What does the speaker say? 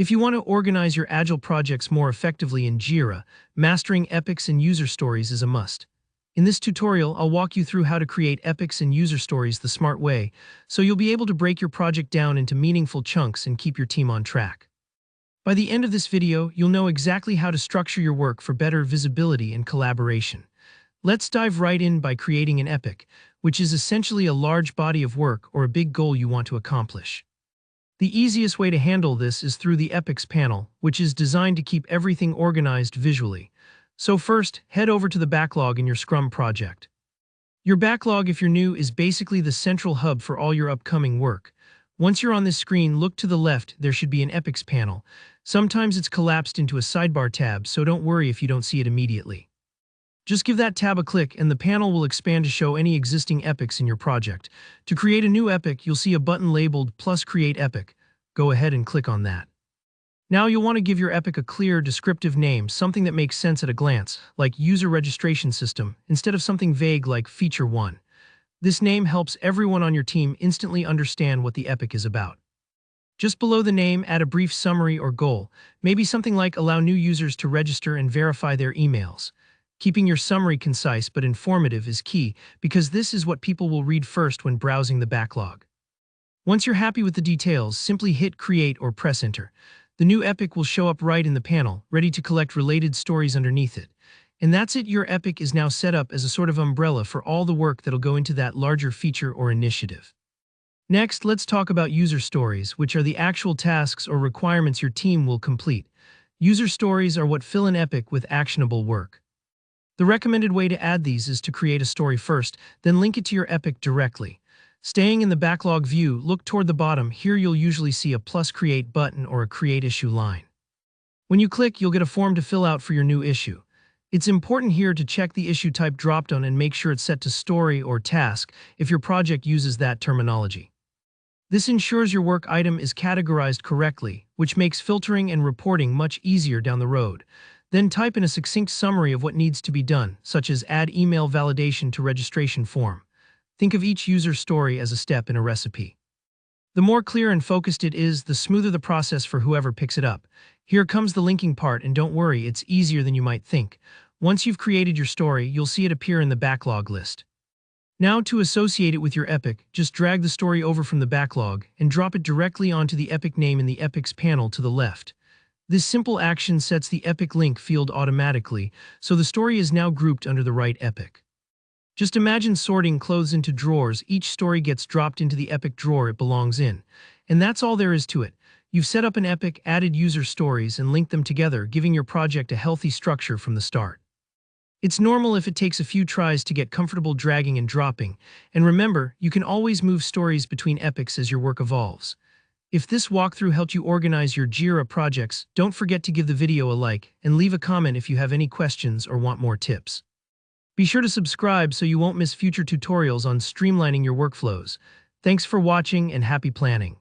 If you want to organize your Agile projects more effectively in Jira, mastering epics and user stories is a must. In this tutorial, I'll walk you through how to create epics and user stories the smart way, so you'll be able to break your project down into meaningful chunks and keep your team on track. By the end of this video, you'll know exactly how to structure your work for better visibility and collaboration. Let's dive right in by creating an epic, which is essentially a large body of work or a big goal you want to accomplish. The easiest way to handle this is through the Epics panel, which is designed to keep everything organized visually. So first, head over to the backlog in your Scrum project. Your backlog, if you're new, is basically the central hub for all your upcoming work. Once you're on this screen, look to the left, there should be an Epics panel. Sometimes it's collapsed into a sidebar tab, so don't worry if you don't see it immediately. Just give that tab a click and the panel will expand to show any existing epics in your project. To create a new epic, you'll see a button labeled plus create epic. Go ahead and click on that. Now you'll want to give your epic a clear, descriptive name, something that makes sense at a glance, like user registration system, instead of something vague like feature 1. This name helps everyone on your team instantly understand what the epic is about. Just below the name, add a brief summary or goal, maybe something like allow new users to register and verify their emails. Keeping your summary concise but informative is key, because this is what people will read first when browsing the backlog. Once you're happy with the details, simply hit Create or press Enter. The new epic will show up right in the panel, ready to collect related stories underneath it. And that's it, your epic is now set up as a sort of umbrella for all the work that'll go into that larger feature or initiative. Next, let's talk about user stories, which are the actual tasks or requirements your team will complete. User stories are what fill an epic with actionable work. The recommended way to add these is to create a story first, then link it to your epic directly. Staying in the backlog view, look toward the bottom. Here you'll usually see a plus create button or a create issue line. When you click, you'll get a form to fill out for your new issue. It's important here to check the issue type dropdown and make sure it's set to story or task if your project uses that terminology. This ensures your work item is categorized correctly, which makes filtering and reporting much easier down the road. Then type in a succinct summary of what needs to be done, such as add email validation to registration form. Think of each user story as a step in a recipe. The more clear and focused it is, the smoother the process for whoever picks it up. Here comes the linking part, and don't worry, it's easier than you might think. Once you've created your story, you'll see it appear in the backlog list. Now, to associate it with your epic, just drag the story over from the backlog and drop it directly onto the epic name in the epics panel to the left. This simple action sets the epic link field automatically, so the story is now grouped under the right epic. Just imagine sorting clothes into drawers. Each story gets dropped into the epic drawer it belongs in. And that's all there is to it. You've set up an epic, added user stories, and linked them together, giving your project a healthy structure from the start. It's normal if it takes a few tries to get comfortable dragging and dropping. And remember, you can always move stories between epics as your work evolves. If this walkthrough helped you organize your Jira projects, don't forget to give the video a like and leave a comment if you have any questions or want more tips. Be sure to subscribe so you won't miss future tutorials on streamlining your workflows. Thanks for watching and happy planning.